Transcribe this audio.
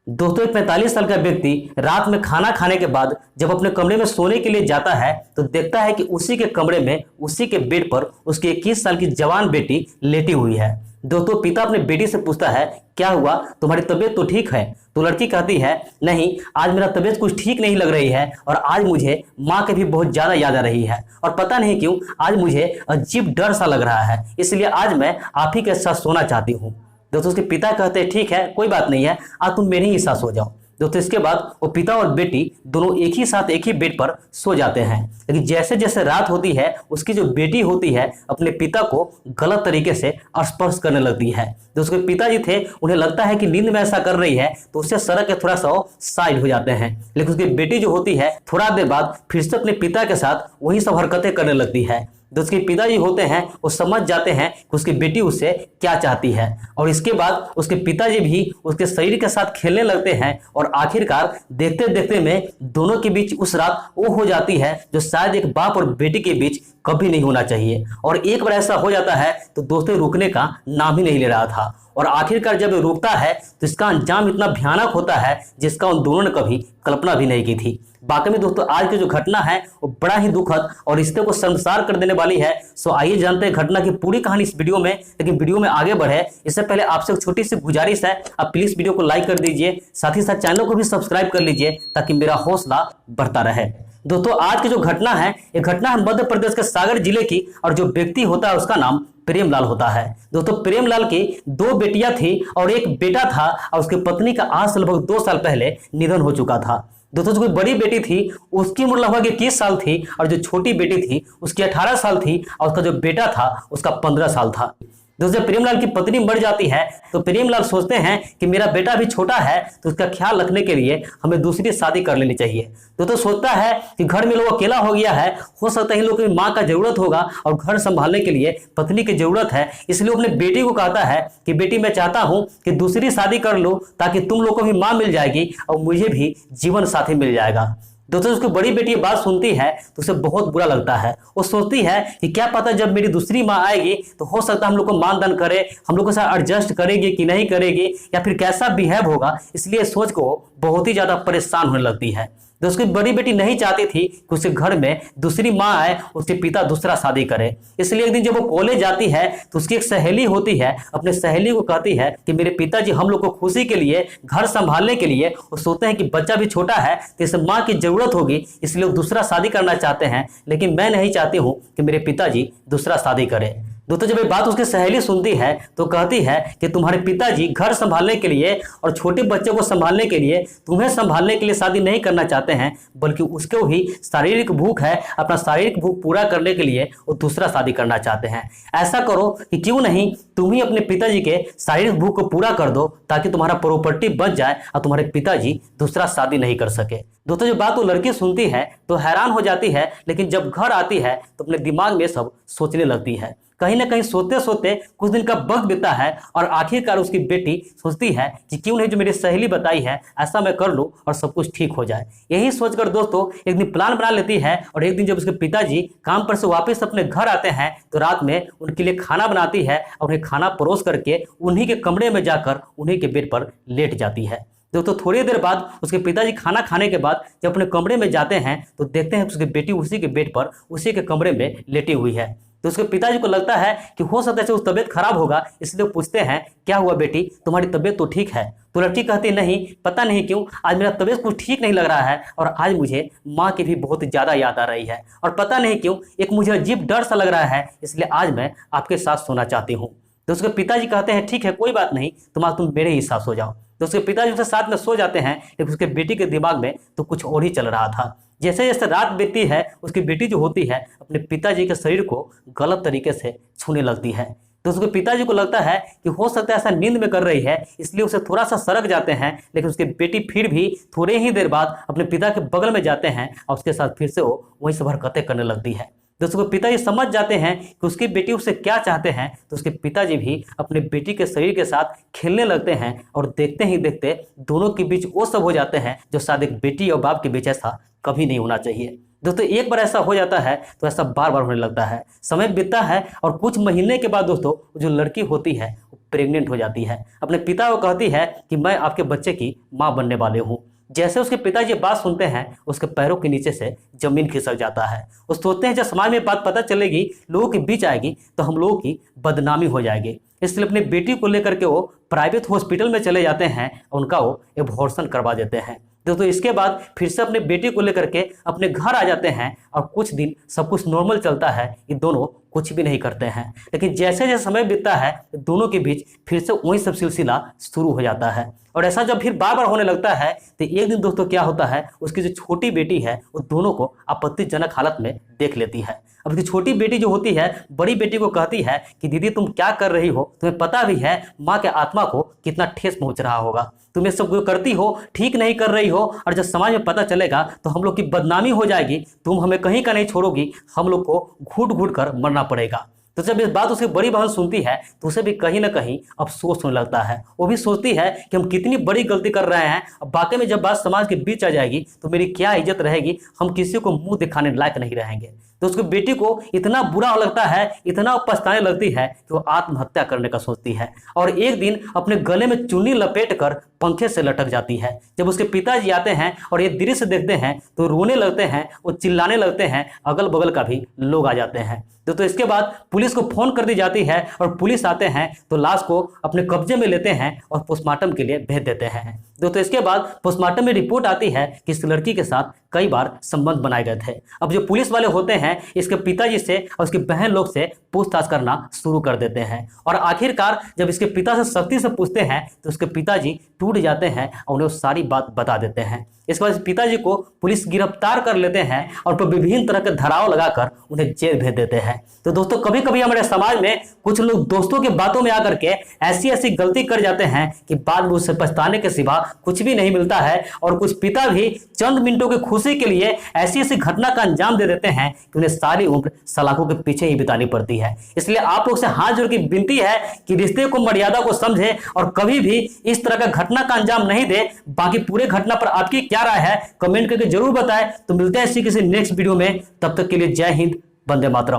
दोस्तों, एक 45 साल का व्यक्ति रात में खाना खाने के बाद जब अपने कमरे में सोने के लिए जाता है तो देखता है कि उसी के कमरे में उसी के बेड पर उसकी 21 साल की जवान बेटी लेटी हुई है। दोस्तों, पिता अपने बेटी से पूछता है, क्या हुआ, तुम्हारी तबीयत तो ठीक है? तो लड़की कहती है, नहीं, आज मेरा तबीयत कुछ ठीक नहीं लग रही है और आज मुझे माँ की भी बहुत ज्यादा याद आ रही है और पता नहीं क्यों आज मुझे अजीब डर सा लग रहा है, इसलिए आज मैं आप ही के साथ सोना चाहती हूँ। दोस्तों, उसके पिता कहते हैं, ठीक है, कोई बात नहीं है, आज तुम मेरे ही साथ सो जाओ। दोस्तों, इसके बाद वो पिता और बेटी दोनों एक ही साथ एक ही बेड पर सो जाते हैं। लेकिन जैसे जैसे रात होती है उसकी जो बेटी होती है अपने पिता को गलत तरीके से स्पर्श करने लगती है। जो उसके पिताजी थे उन्हें लगता है कि नींद में ऐसा कर रही है तो उससे सड़क के थोड़ा सा साइड हो जाते हैं, लेकिन उसकी बेटी जो होती है थोड़ा देर बाद फिर से अपने पिता के साथ वही सब हरकतें करने लगती है। जो उसके पिताजी होते हैं वो समझ जाते हैं कि उसकी बेटी उससे क्या चाहती है और इसके बाद उसके पिताजी भी उसके शरीर के साथ खेलने लगते हैं और आखिरकार देखते देखते में दोनों के बीच उस रात वो हो जाती है जो शायद एक बाप और बेटी के बीच कभी नहीं होना चाहिए। और एक बार ऐसा हो जाता है तो दोस्तों रुकने का नाम ही नहीं ले रहा था और आखिरकार जब रुकता है तो इसका अंजाम इतना भयानक होता है जिसका उन दोनों ने कभी कल्पना भी नहीं की थी। बाकी में दोस्तों आज की जो घटना है वो बड़ा ही दुखद और रिश्ते को शर्मसार कर देने वाली है। सो आइए जानते हैं घटना की पूरी कहानी इस वीडियो में। लेकिन वीडियो में आगे बढ़े इससे पहले आपसे एक छोटी सी गुजारिश है, आप प्लीज वीडियो को लाइक कर दीजिए, साथ ही साथ चैनल को भी सब्सक्राइब कर लीजिए ताकि मेरा हौसला बढ़ता रहे। दोस्तों, आज की जो घटना है ये घटना है मध्य प्रदेश के सागर जिले की और जो व्यक्ति होता है उसका नाम प्रेमलाल होता है। दोस्तों, प्रेमलाल की दो बेटियां थी और एक बेटा था और उसकी पत्नी का आज से लगभग 2 साल पहले निधन हो चुका था। दोस्तों, जो बड़ी बेटी थी उसकी उम्र लगभग 21 साल थी और जो छोटी बेटी थी उसकी 18 साल थी और उसका जो बेटा था उसका 15 साल था। दोस्तों, प्रेमलाल की पत्नी मर जाती है तो प्रेमलाल सोचते हैं कि मेरा बेटा भी छोटा है तो उसका ख्याल रखने के लिए हमें दूसरी शादी कर लेनी चाहिए। तो सोचता है कि घर में लोग अकेला हो गया है, हो सकता है इन लोगों की माँ का जरूरत होगा और घर संभालने के लिए पत्नी की जरूरत है, इसलिए अपने बेटी को कहता है कि बेटी मैं चाहता हूं कि दूसरी शादी कर लो ताकि तुम लोग को भी माँ मिल जाएगी और मुझे भी जीवन साथी मिल जाएगा। दोस्तों, उसकी बड़ी बेटी ये बात सुनती है तो उसे बहुत बुरा लगता है। वो सोचती है कि क्या पता जब मेरी दूसरी माँ आएगी तो हो सकता है हम लोग को मानदान करे, हम लोग के साथ एडजस्ट करेगी कि नहीं करेगी या फिर कैसा बिहेव होगा, इसलिए सोच को बहुत ही ज्यादा परेशान होने लगती है। तो उसकी बड़ी बेटी नहीं चाहती थी कि उसके घर में दूसरी माँ आए, उसके पिता दूसरा शादी करे। इसलिए एक दिन जब वो कॉलेज जाती है तो उसकी एक सहेली होती है, अपने सहेली को कहती है कि मेरे पिताजी हम लोग को खुशी के लिए घर संभालने के लिए वो सोचते हैं कि बच्चा भी छोटा है तो इसे माँ की जरूरत होगी, इसलिए वो दूसरा शादी करना चाहते हैं, लेकिन मैं नहीं चाहती हूँ कि मेरे पिताजी दूसरा शादी करें। दोस्तों, जब ये बात उसकी सहेली सुनती है तो कहती है कि तुम्हारे पिताजी घर संभालने के लिए और छोटे बच्चे को संभालने के लिए तुम्हें संभालने के लिए शादी नहीं करना चाहते हैं, बल्कि उसको भी शारीरिक भूख है, अपना शारीरिक भूख पूरा करने के लिए वो दूसरा शादी करना चाहते हैं। ऐसा करो कि क्यों नहीं तुम ही अपने पिताजी के शारीरिक भूख को पूरा कर दो ताकि तुम्हारा प्रॉपर्टी बच जाए और तुम्हारे पिताजी दूसरा शादी नहीं कर सके। दोस्तों, जो बात वो लड़की सुनती है तो हैरान हो जाती है, लेकिन जब घर आती है तो अपने दिमाग में सब सोचने लगती है। कहीं ना कहीं सोते सोते कुछ दिन का वक्त बीता है और आखिरकार उसकी बेटी सोचती है कि क्यों नहीं जो मेरी सहेली बताई है ऐसा मैं कर लूं और सब कुछ ठीक हो जाए। यही सोचकर दोस्तों एक दिन प्लान बना लेती है और एक दिन जब उसके पिताजी काम पर से वापस अपने घर आते हैं तो रात में उनके लिए खाना बनाती है और उन्हें खाना परोस करके उन्हीं के कमरे में जाकर उन्हीं के बेड पर लेट जाती है। दोस्तों, थोड़ी देर बाद उसके पिताजी खाना खाने के बाद जब अपने कमरे में जाते हैं तो देखते हैं उसकी बेटी उसी के बेड पर उसी के कमरे में लेटी हुई है। तो उसके पिताजी को लगता है कि हो सकता है उसकी तबीयत खराब होगा, इसलिए पूछते हैं, क्या हुआ बेटी, तुम्हारी तबीयत तो ठीक है? तो लड़की कहती नहीं, पता नहीं क्यों आज मेरा तबीयत कुछ ठीक नहीं लग रहा है और आज मुझे माँ की भी बहुत ज्यादा याद आ रही है और पता नहीं क्यों एक मुझे अजीब डर सा लग रहा है, इसलिए आज मैं आपके साथ सोना चाहती हूँ। तो उसके पिताजी कहते हैं, ठीक है, कोई बात नहीं, तुम मेरे ही साथ सो जाओ। तो उसके पिताजी उसके साथ में सो जाते हैं, लेकिन उसके बेटी के दिमाग में तो कुछ और ही चल रहा था। जैसे जैसे रात बीतती है उसकी बेटी जो होती है अपने पिताजी के शरीर को गलत तरीके से छूने लगती है। तो उसके पिताजी को लगता है कि हो सकता है ऐसा नींद में कर रही है, इसलिए उसे थोड़ा सा सरक जाते हैं, लेकिन उसकी बेटी फिर भी थोड़े ही देर बाद अपने पिता के बगल में जाते हैं और उसके साथ फिर से वो वही सब हरकतें करने लगती है। दोस्तों, पिताजी समझ जाते हैं कि उसकी बेटी उससे क्या चाहते हैं, तो उसके पिताजी भी अपने बेटी के शरीर के साथ खेलने लगते हैं और देखते ही देखते दोनों के बीच वो सब हो जाते हैं जो शायद एक बेटी और बाप के बीच ऐसा कभी नहीं होना चाहिए। दोस्तों, एक बार ऐसा हो जाता है तो ऐसा बार बार होने लगता है। समय बीतता है और कुछ महीने के बाद दोस्तों जो लड़की होती है वो प्रेग्नेंट हो जाती है। अपने पिता को कहती है कि मैं आपके बच्चे की माँ बनने वाले हूँ। जैसे उसके पिताजी बात सुनते हैं, उसके पैरों के नीचे से जमीन खिसक जाता है। वो सोचते हैं जब समाज में बात पता चलेगी, लोगों के बीच आएगी, तो हम लोगों की बदनामी हो जाएगी। इसलिए अपनी बेटी को लेकर के वो प्राइवेट हॉस्पिटल में चले जाते हैं और उनका वो एबॉर्शन करवा देते हैं। दोस्तों इसके बाद फिर से अपने बेटी को लेकर के अपने घर आ जाते हैं और कुछ दिन सब कुछ नॉर्मल चलता है। ये दोनों कुछ भी नहीं करते हैं, लेकिन जैसे जैसे समय बीतता है दोनों के बीच फिर से वही सब सिलसिला शुरू हो जाता है। और ऐसा जब फिर बार बार होने लगता है तो एक दिन दोस्तों क्या होता है, उसकी जो छोटी बेटी है वो दोनों को आपत्तिजनक हालत में देख लेती है। अब उसकी छोटी बेटी जो होती है बड़ी बेटी को कहती है कि दीदी तुम क्या कर रही हो, तुम्हें पता भी है माँ के आत्मा को कितना ठेस पहुंच रहा होगा, तुम ये सब जो करती हो ठीक नहीं कर रही हो, और जब समाज में पता चलेगा तो हम लोग की बदनामी हो जाएगी, तुम हमें कहीं का नहीं छोड़ोगी, हम लोग को घूट घूट कर मरना पड़ेगा। तो जब इस बात उसकी बड़ी बहन सुनती है तो उसे भी कहीं ना कहीं अफसोस होने लगता है। वो भी सोचती है कि हम कितनी बड़ी गलती कर रहे हैं, अब बाकी में जब बात समाज के बीच आ जाएगी तो मेरी क्या इज्जत रहेगी, हम किसी को मुंह दिखाने लायक नहीं रहेंगे। तो उसकी बेटी को इतना बुरा लगता है, इतना पछताने लगती है कि वो आत्महत्या करने का सोचती है और एक दिन अपने गले में चुन्नी लपेट कर पंखे से लटक जाती है। जब उसके पिताजी आते हैं और ये दृश्य देखते हैं तो रोने लगते हैं, वो चिल्लाने लगते हैं, अगल बगल का भी लोग आ जाते हैं। तो इसके बाद पुलिस को फोन कर दी जाती है और पुलिस आते हैं तो लाश को अपने कब्जे में लेते हैं और पोस्टमार्टम के लिए भेज देते हैं। दोस्तों इसके बाद पोस्टमार्टम में रिपोर्ट आती है कि इस लड़की के साथ कई बार संबंध बनाए गए थे। अब जो पुलिस वाले होते हैं इसके पिताजी से और उसकी बहन लोग से पूछताछ करना शुरू कर देते हैं और आखिरकार जब इसके पिता से सख्ती से पूछते हैं तो उसके पिताजी टूट जाते हैं और उन्हें सारी बात बता देते हैं। इस बाद पिताजी को पुलिस गिरफ्तार कर लेते हैं और विभिन्न तरह के धराव लगाकर उन्हें जेल भेज देते हैं। तो दोस्तों कभी कभी हमारे समाज में कुछ लोग दोस्तों की बातों में आकर के ऐसी ऐसी गलती कर जाते हैं कि बाद में उससे पछताने के सिवा कुछ भी नहीं मिलता है और कुछ पिता भी चंद मिनटों की खुशी के लिए ऐसी ऐसी घटना का अंजाम दे देते हैं कि उन्हें सारी उम्र सलाखों के पीछे ही बितानी पड़ती है। इसलिए आप लोग से हाथ जोड़ के विनती है कि रिश्ते को, मर्यादा को समझे और कभी भी इस तरह का घटना का अंजाम नहीं दे। बाकी पूरे घटना पर आपकी क्या राय है कमेंट करके जरूर बताएं। तो मिलते हैं इसी किसी नेक्स्ट वीडियो में, तब तक के लिए जय हिंद, वंदे मातरम।